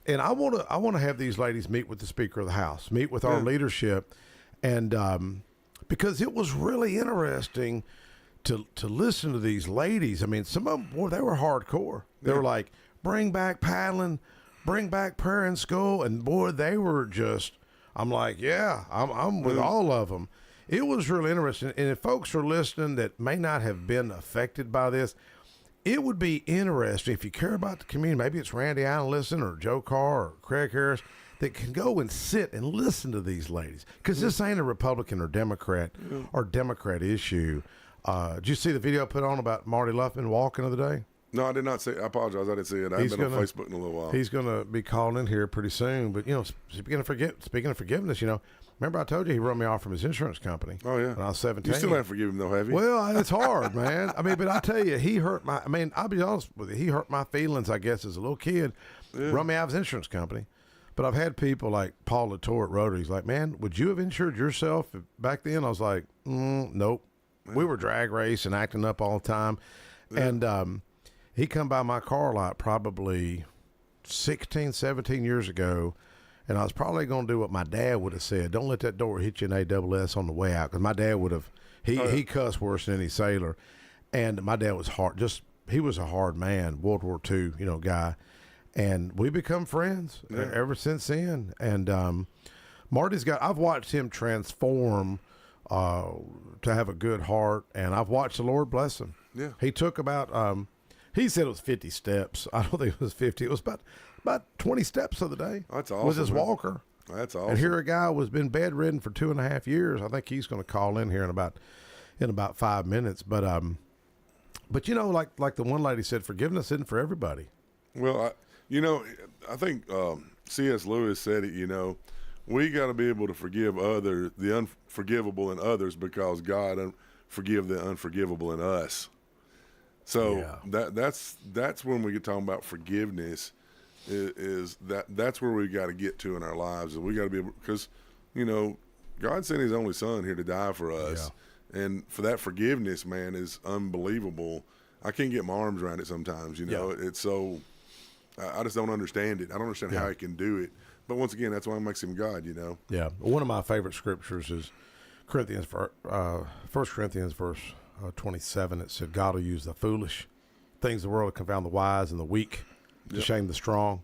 And I want to have these ladies meet with the Speaker of the House, meet with our leadership, and. Because it was really interesting to listen to these ladies. I mean, some of them, boy, they were hardcore. They were like, bring back paddling, bring back prayer in school. And, boy, they were just, I'm like, yeah, I'm with all of them. It was really interesting. And if folks are listening that may not have been affected by this, it would be interesting if you care about the community. Maybe it's Randy Allen listen or Joe Carr or Craig Harris that can go and sit and listen to these ladies. Because this ain't a Republican or Democrat issue. Did you see the video put on about Marty Luffman walking the other day? No, I did not say. I apologize. I didn't see it. I haven't been on Facebook in a little while. He's going to be calling in here pretty soon. But, speaking of forgiveness, remember I told you he wrote me off from his insurance company. Oh, yeah. When I was 17. You still haven't forgiven him, though, have you? Well, it's hard, man. But I tell you, he hurt I'll be honest with you. He hurt my feelings, I guess, as a little kid. Yeah. Wrote me out of his insurance company. But I've had people like Paul Latour at Rotary. He's like, man, would you have insured yourself back then? I was like, nope. Yeah. We were drag race and acting up all the time. Yeah. And he come by my car lot probably 16, 17 years ago, and I was probably going to do what my dad would have said. Don't let that door hit you in ASS on the way out, because my dad would have – he cussed worse than any sailor. And my dad was hard – he was a hard man, World War II, guy. And we become friends ever since then. And Marty's I've watched him transform to have a good heart, and I've watched the Lord bless him. Yeah. He took about he said it was 50 steps. I don't think it was 50. It was about 20 steps of the day. That's awesome. With his walker. That's awesome. And here a guy was been bedridden for 2.5 years. I think he's going to call in here in about 5 minutes. But like the one lady said, forgiveness isn't for everybody. Well, I think C.S. Lewis said it, we got to be able to forgive the unforgivable in others, because God forgive the unforgivable in us. So that's when we get talking about forgiveness, is that's where we got to get to in our lives. And we got to be able, because, God sent his only son here to die for us. Yeah. And for that forgiveness, man, is unbelievable. I can't get my arms around it sometimes, It's so, I just don't understand it. I don't understand how he can do it. But once again, that's why it makes him God, Yeah. One of my favorite scriptures is 1 Corinthians verse 27. It said, God will use the foolish things of the world to confound the wise, and the weak to shame the strong.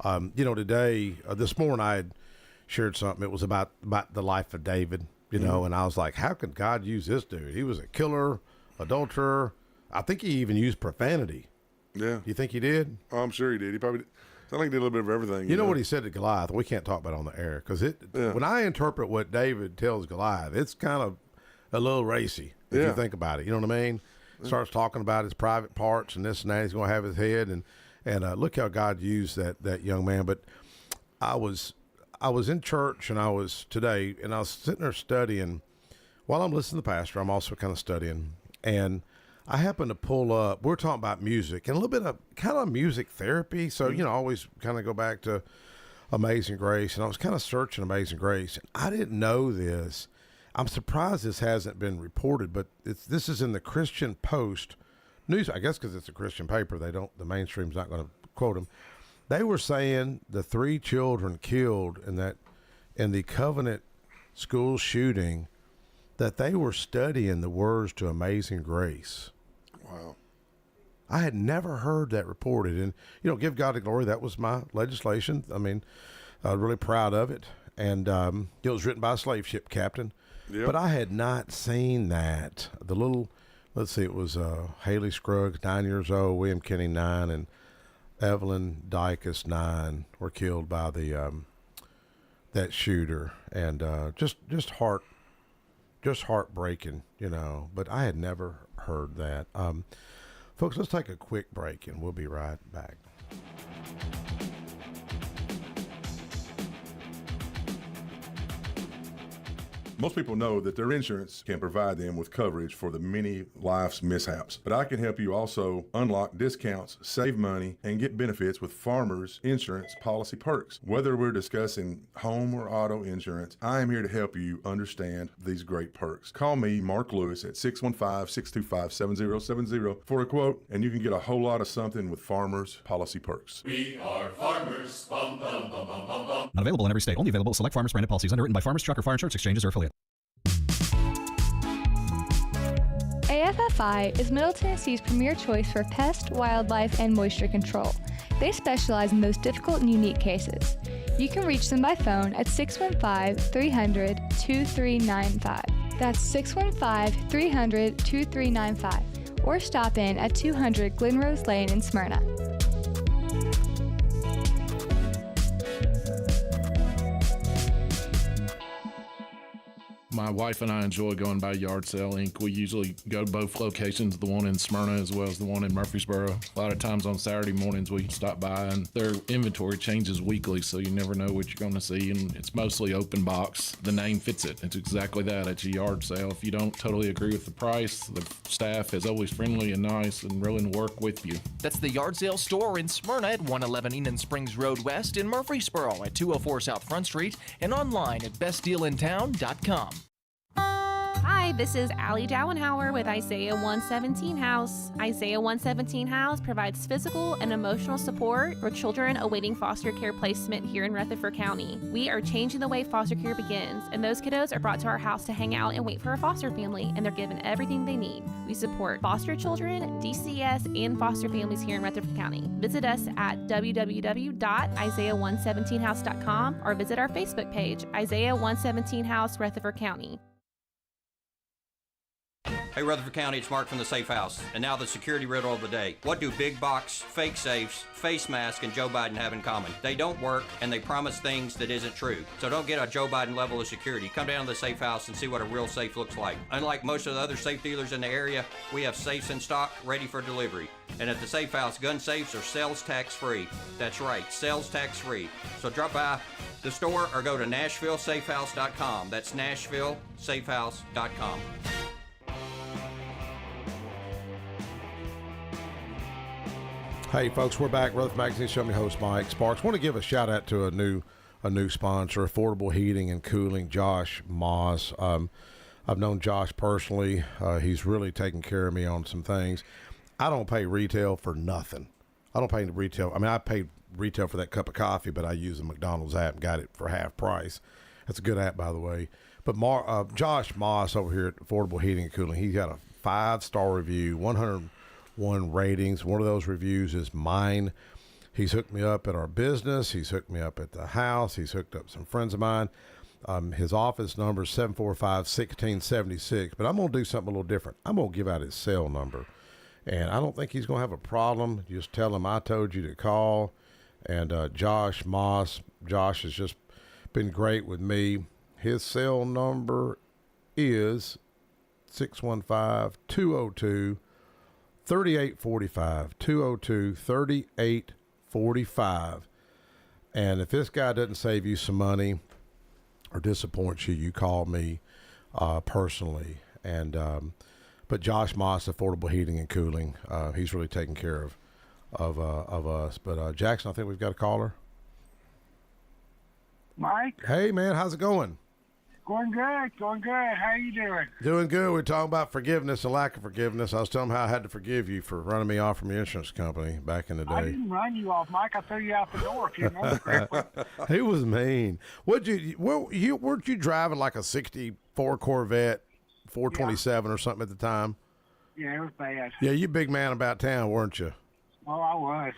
Today, this morning I had shared something. It was about the life of David, and I was like, how could God use this dude? He was a killer, adulterer. I think he even used profanity. Yeah. You think he did? Oh, I'm sure he did. He probably I think he did a little bit of everything. You know what he said to Goliath? We can't talk about it on the air, because when I interpret what David tells Goliath, it's kind of a little racy if you think about it. You know what I mean? Starts talking about his private parts and this and that. He's going to have his head, and look how God used that young man. But I was in church, and I was sitting there studying. While I'm listening to the pastor, I'm also kind of studying, and I happened to pull up, we're talking about music and a little bit of kind of music therapy. So, I always kind of go back to Amazing Grace, and I was kind of searching Amazing Grace, and I didn't know this. I'm surprised this hasn't been reported, but this is in the Christian Post news, I guess, because it's a Christian paper. The mainstream's not going to quote them. They were saying the 3 children killed in the Covenant school shooting, that they were studying the words to Amazing Grace. Wow. I had never heard that reported. And, give God the glory. That was my legislation. I mean, really proud of it. And it was written by a slave ship captain. Yep. But I had not seen that. The little, it was Haley Scruggs, 9 years old, William Kinney, 9, and Evelyn Dykus, 9, were killed by that shooter. And just heartbreaking, but I had never heard that. Folks, let's take a quick break, and we'll be right back. Most people know that their insurance can provide them with coverage for the many life's mishaps. But I can help you also unlock discounts, save money, and get benefits with Farmers Insurance policy perks. Whether we're discussing home or auto insurance, I am here to help you understand these great perks. Call me, Mark Lewis, at 615-625-7070 for a quote, and you can get a whole lot of something with Farmers policy perks. We are farmers. Bum, bum, bum, bum, bum, bum. Not available in every state. Only available at select Farmers branded policies underwritten by Farmers Truck or Fire Insurance Exchanges or affiliates. AFFI is Middle Tennessee's premier choice for pest, wildlife, and moisture control. They specialize in those difficult and unique cases. You can reach them by phone at 615-300-2395. That's 615-300-2395. Or stop in at 200 Glenrose Lane in Smyrna. My wife and I enjoy going by Yard Sale Inc. We usually go to both locations, the one in Smyrna as well as the one in Murfreesboro. A lot of times on Saturday mornings we stop by, and their inventory changes weekly, so you never know what you're going to see, and it's mostly open box. The name fits it. It's exactly that. It's a yard sale. If you don't totally agree with the price, the staff is always friendly and nice and willing to work with you. That's the Yard Sale store in Smyrna at 111 Enon Springs Road West, in Murfreesboro at 204 South Front Street, and online at bestdealintown.com. Hi, this is Allie Dowenhauer with Isaiah 117 House. Isaiah 117 House provides physical and emotional support for children awaiting foster care placement here in Rutherford County. We are changing the way foster care begins, and those kiddos are brought to our house to hang out and wait for a foster family, and they're given everything they need. We support foster children, DCS, and foster families here in Rutherford County. Visit us at www.isaiah117house.com or visit our Facebook page, Isaiah 117 House, Rutherford County. Hey Rutherford County, it's Mark from the Safe House. And now the security riddle of the day. What do big box, fake safes, face masks, and Joe Biden have in common? They don't work, and they promise things that isn't true. So don't get a Joe Biden level of security. Come down to the Safe House and see what a real safe looks like. Unlike most of the other safe dealers in the area, we have safes in stock, ready for delivery. And at the Safe House, gun safes are sales tax free. That's right, sales tax free. So drop by the store or go to NashvilleSafehouse.com. That's NashvilleSafehouse.com. Hey folks, we're back. Rutherford Magazine Show. Me host Mike Sparks. Want to give a shout out to a new sponsor, Affordable Heating and Cooling, Josh Moss. I've known Josh personally. He's really taken care of me on some things. I don't pay retail for nothing. I don't pay retail. I mean, I paid retail for that cup of coffee, but I used the McDonald's app and got it for half price. That's a good app, by the way. But Josh Moss over here at Affordable Heating and Cooling, he's got a 5-star review, 101 ratings. One of those reviews is mine. He's hooked me up at our business. He's hooked me up at the house. He's hooked up some friends of mine. His office number is 745-1676. But I'm going to do something a little different. I'm going to give out his cell number. And I don't think he's going to have a problem. Just tell him I told you to call. And Josh Moss, Josh has just been great with me. His cell number is 615-202-3845, 202-3845. And if this guy doesn't save you some money or disappoints you, you call me personally. And but Josh Moss, Affordable Heating and Cooling, he's really taking care of us. But Jackson, I think we've got a caller. Mike? Hey man, how's it going? Going good. How you doing? Doing good. We're talking about forgiveness and lack of forgiveness. I was telling him how I had to forgive you for running me off from your insurance company back in the day. I didn't run you off, Mike. I threw you out the door if you remember correctly. He was mean. Weren't you driving like a 64 Corvette 427 or something at the time? Yeah, it was bad. Yeah, you big man about town, weren't you? Oh, I was.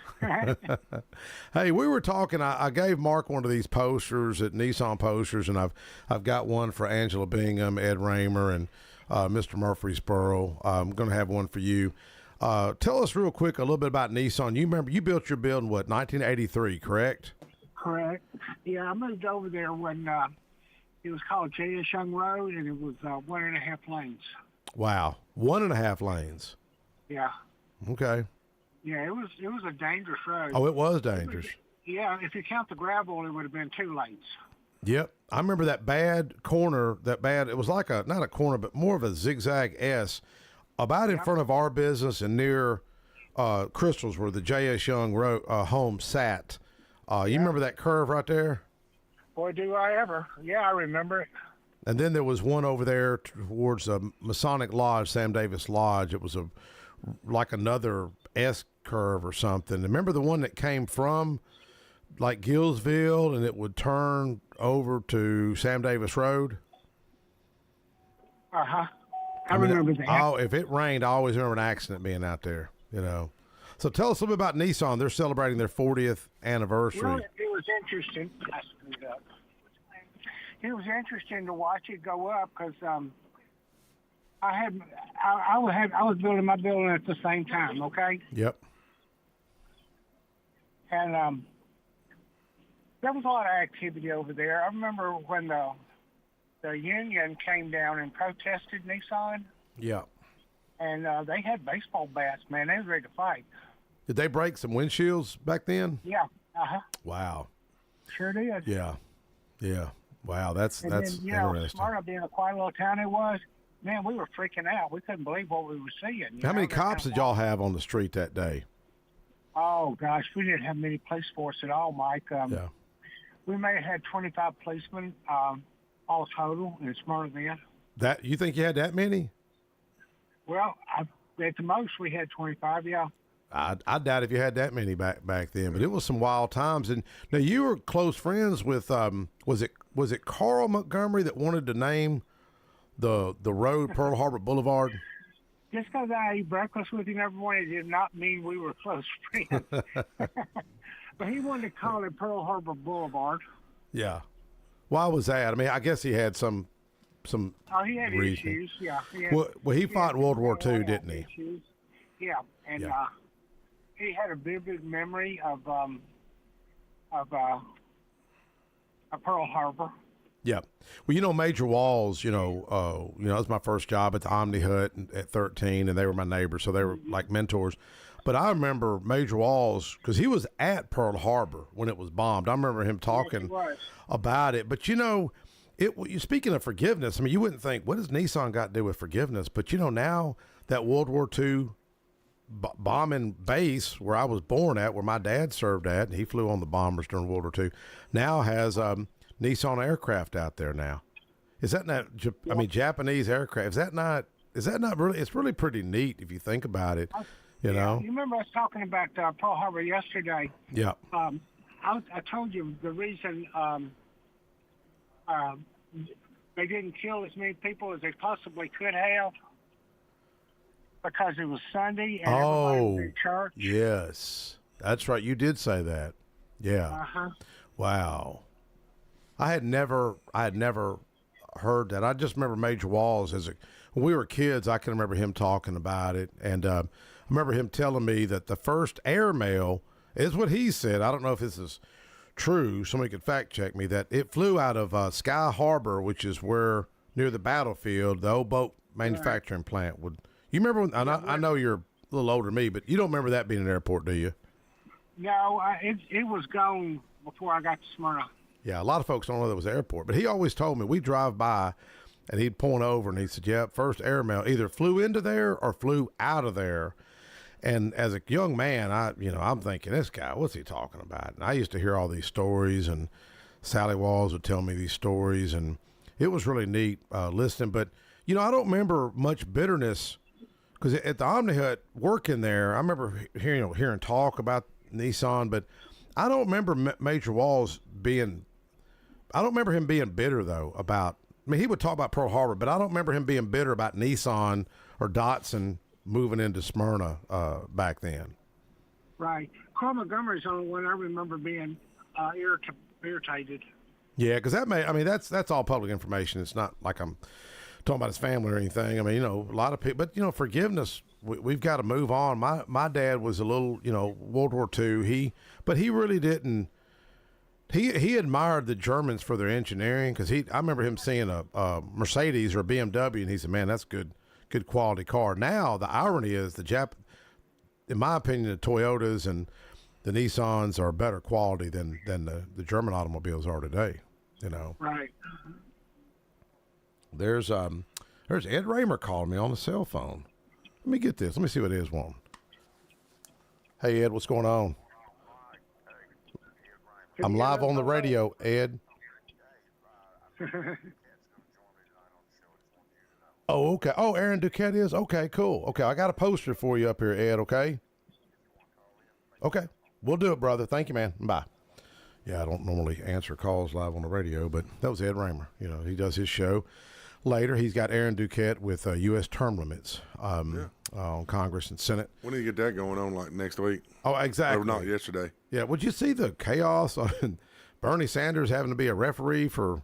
Hey, we were talking. I gave Mark one of these posters at Nissan Posters, and I've got one for Angela Bingham, Ed Raymer, and Mr. Murfreesboro. I'm going to have one for you. Tell us real quick a little bit about Nissan. You remember you built your building, 1983, correct? Correct. Yeah, I moved over there when it was called J.S. Young Road, and it was 1.5 lanes. Wow, 1.5 lanes. Yeah. Okay. Yeah, it was a dangerous road. Oh, it was dangerous. Yeah, if you count the gravel, it would have been 2 lanes. Yep. I remember that bad corner, it was like not a corner, but more of a zigzag S, about in front of our business and near Crystal's where the J.S. Young Road, home sat. You remember that curve right there? Boy, do I ever. Yeah, I remember it. And then there was one over there towards Masonic Lodge, Sam Davis Lodge. It was like another S curve or something. Remember the one that came from like Gillsville and it would turn over to Sam Davis Road? I remember that. Oh, if it rained, I always remember an accident being out there, So tell us a little bit about Nissan. They're celebrating their 40th anniversary. Well, it was interesting. It was interesting to watch it go up because I was building my building at the same time, okay? Yep. And there was a lot of activity over there. I remember when the union came down and protested Nissan. Yeah. And they had baseball bats, man. They were ready to fight. Did they break some windshields back then? Yeah. Uh-huh. Wow. Sure did. Yeah. Yeah. Wow, that's then, interesting. Smyrna being a quiet little town it was, man, we were freaking out. We couldn't believe what we were seeing. How many cops did y'all have on the street that day? Oh, gosh, we didn't have many police force at all, Mike. Yeah. We may have had 25 policemen all total in Smyrna then. That you think you had that many? Well, at the most, we had 25, yeah. I doubt if you had that many back then, but it was some wild times. And now you were close friends with was it Carl Montgomery that wanted to name the road Pearl Harbor Boulevard? Just because I ate breakfast with him every morning did not mean we were close friends. But he wanted to call it Pearl Harbor Boulevard. Yeah. Why was that? I mean, I guess he had some he had reason. issues, yeah. He fought in World War II, didn't he? Issues. Yeah, and he had a vivid memory of Pearl Harbor. Yeah. Well, Major Walls, that was my first job at the Omni Hut at 13, and they were my neighbors, so they were like mentors. But I remember Major Walls, because he was at Pearl Harbor when it was bombed. I remember him talking about it. But, speaking of forgiveness, I mean, you wouldn't think, what has Nissan got to do with forgiveness? But, now that World War II bombing base where I was born at, where my dad served at, and he flew on the bombers during World War II, now has Nissan aircraft out there now. Is that not, Japanese aircraft, is that not really, it's really pretty neat if you think about it, you know? You remember us talking about Pearl Harbor yesterday? Yeah. I told you the reason they didn't kill as many people as they possibly could have, because it was Sunday and everybody was in church. Yes. That's right. You did say that. Yeah. Uh-huh. Wow. I had never heard that. I just remember Major Walls when we were kids. I can remember him talking about it, and I remember him telling me that the first airmail is what he said. I don't know if this is true. Somebody could fact check me. That it flew out of Sky Harbor, which is where near the battlefield, the old boat manufacturing plant would. You remember when? I know you're a little older than me, but you don't remember that being an airport, do you? No, it was gone before I got to Smyrna. Yeah, a lot of folks don't know that was an airport, but he always told me, we'd drive by and he'd point over and he said, yeah, first airmail either flew into there or flew out of there. And as a young man, I'm thinking, this guy, what's he talking about? And I used to hear all these stories, and Sally Walls would tell me these stories, and it was really neat listening. But, I don't remember much bitterness, because at the Omni Hut working there, I remember hearing talk about Nissan, but I don't remember Major Walls I don't remember him being bitter, though, he would talk about Pearl Harbor, but I don't remember him being bitter about Nissan or Datsun moving into Smyrna back then. Right. Carl Montgomery's the only one I remember being irritated. Yeah, because that's all public information. It's not like I'm talking about his family or anything. I mean, a lot of people, but, forgiveness, we've got to move on. My dad was a little, World War II. But he really didn't. He admired the Germans for their engineering, because I remember him seeing a Mercedes or a BMW, and he said, man, that's good quality car. Now, the irony is in my opinion, the Toyotas and the Nissans are better quality than the German automobiles are today, Right. There's Ed Raymer calling me on the cell phone. Let me get this. Let me see what it is wanting. Hey, Ed, what's going on? I'm live on the radio, Ed. Oh, okay. Oh, Aaron Duquette is? Okay, cool. Okay, I got a poster for you up here, Ed, okay? Okay, we'll do it, brother. Thank you, man. Bye. Yeah, I don't normally answer calls live on the radio, but that was Ed Raymer. He does his show. Later, he's got Aaron Duquette with U.S. term limits on Congress and Senate. When do you get that going on, like next week? Oh, exactly. Or not yesterday. Yeah, would you see the chaos on Bernie Sanders having to be a referee for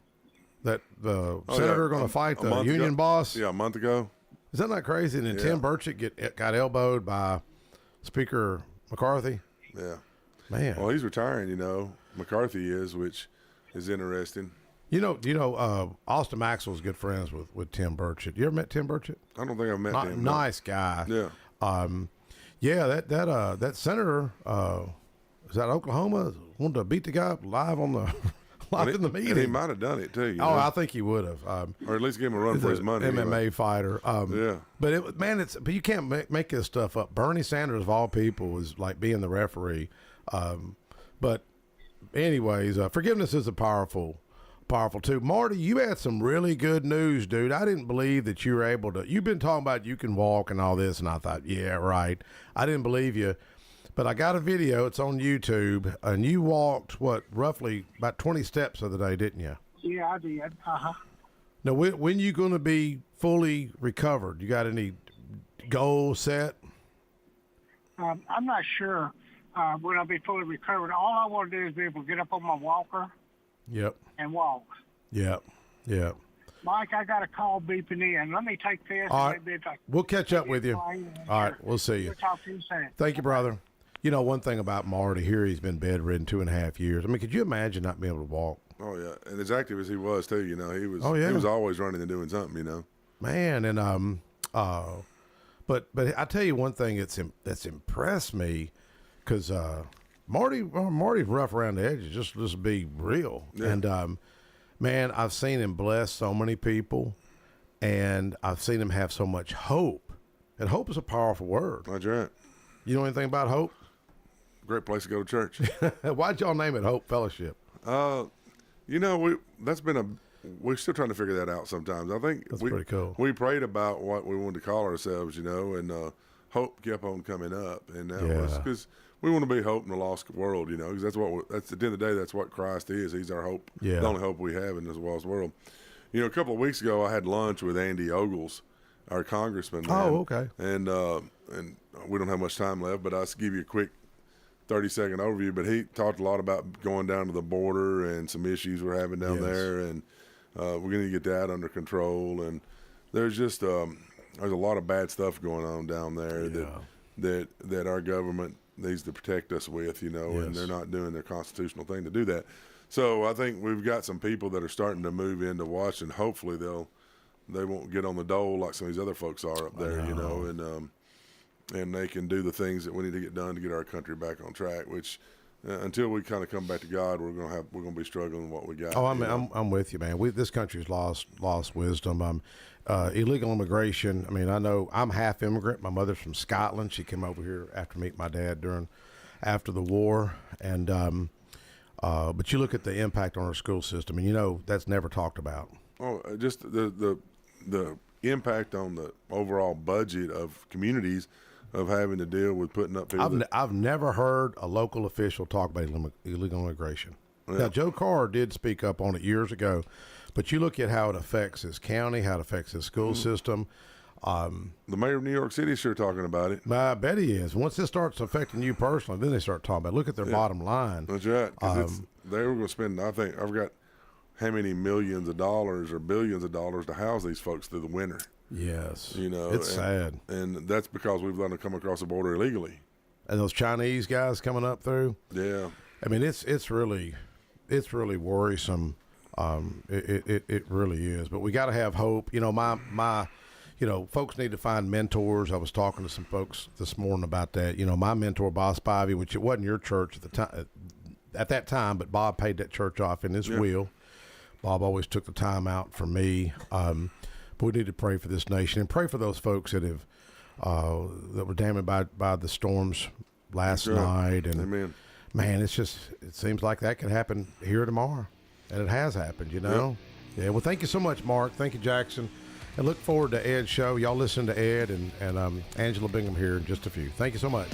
that the senator going to fight the union boss? Yeah, a month ago. Is that not crazy? And then Tim Burchett got elbowed by Speaker McCarthy. Yeah. Man. Well, he's retiring, McCarthy is, which is interesting. Austin Maxwell's good friends with Tim Burchett. You ever met Tim Burchett? I don't think I've met him. Nice guy. Yeah. That senator, is that Oklahoma, wanted to beat the guy up live in the meeting. And he might have done it too. I think he would have. Or at least give him a run for his money. MMA fighter. Yeah. But you can't make this stuff up. Bernie Sanders, of all people, was like being the referee. But anyways, forgiveness is a powerful tool. Marty, you had some really good news, dude. I didn't believe that you were able to. You've been talking about you can walk and all this, and I thought, yeah, right. I didn't believe you. But I got a video. It's on YouTube, and you walked, roughly about 20 steps of the day, didn't you? Yeah, I did. Uh-huh. Now, when you going to be fully recovered? You got any goals set? I'm not sure when I'll be fully recovered. All I want to do is be able to get up on my walker. Yep. And walk. Yep. Mike, I got a call beeping in. Let me take this. All right. We'll catch up with you. All right. We'll see you. We'll talk to you soon. Thank you, brother. One thing about Marty here, he's been bedridden 2.5 years. I mean, could you imagine not being able to walk? Oh yeah, and as active as he was too, he was. Oh, yeah. He was always running and doing something, Man, and but I tell you one thing that's impressed me, because Marty's rough around the edges. Just be real, yeah. And man, I've seen him bless so many people, and I've seen him have so much hope. And hope is a powerful word. That's right. You know anything about hope? Great place to go to church. Why'd y'all name it Hope Fellowship? We're still trying to figure that out sometimes. I think that's pretty cool. We prayed about what we wanted to call ourselves, and hope kept on coming up, and that was because we want to be hope in a lost world, because that's at the end of the day, that's what Christ is. He's our hope, the only hope we have in this lost world. A couple of weeks ago, I had lunch with Andy Ogles, our congressman. Oh, okay. And we don't have much time left, but I'll give you a quick 30-second overview. But he talked a lot about going down to the border and some issues we're having down there, and we're going to get that under control. And there's just there's a lot of bad stuff going on down there that our government needs to protect us with, and they're not doing their constitutional thing to do that. So I think we've got some people that are starting to move into Washington. Hopefully they won't get on the dole like some of these other folks are up there, and they can do the things that we need to get done to get our country back on track. Which until we kind of come back to God, we're gonna be struggling with what we got. Oh, I'm with you, man. This country's lost wisdom. Illegal immigration. I mean, I know I'm half immigrant. My mother's from Scotland. She came over here after meeting my dad after the war, and but you look at the impact on our school system, and that's never talked about. Oh, just the impact on the overall budget of communities of having to deal with putting up people. I've never heard a local official talk about illegal immigration. Yeah. Now, Joe Carr did speak up on it years ago, but you look at how it affects his county, how it affects his school system. The mayor of New York City is sure talking about it. I bet he is. Once this starts affecting you personally, then they start talking about it. Look at their bottom line. That's right. They were going to spend, I think, I've got how many millions of dollars or billions of dollars to house these folks through the winter. Yes. It's sad. And that's because we've let them come across the border illegally. And those Chinese guys coming up through. Yeah. I mean, it's really worrisome. It really is. But we got to have hope. Folks need to find mentors. I was talking to some folks this morning about that. My mentor, Bob Spivey, which it wasn't your church at that time, but Bob paid that church off in his will. Bob always took the time out for me. But we need to pray for this nation and pray for those folks that were damaged by the storms last night. And Amen. Man, it seems like that could happen here tomorrow, and it has happened. Yeah. Well, thank you so much, Mark. Thank you, Jackson, and look forward to Ed's show. Y'all listen to Ed and Angela Bingham here in just a few. Thank you so much.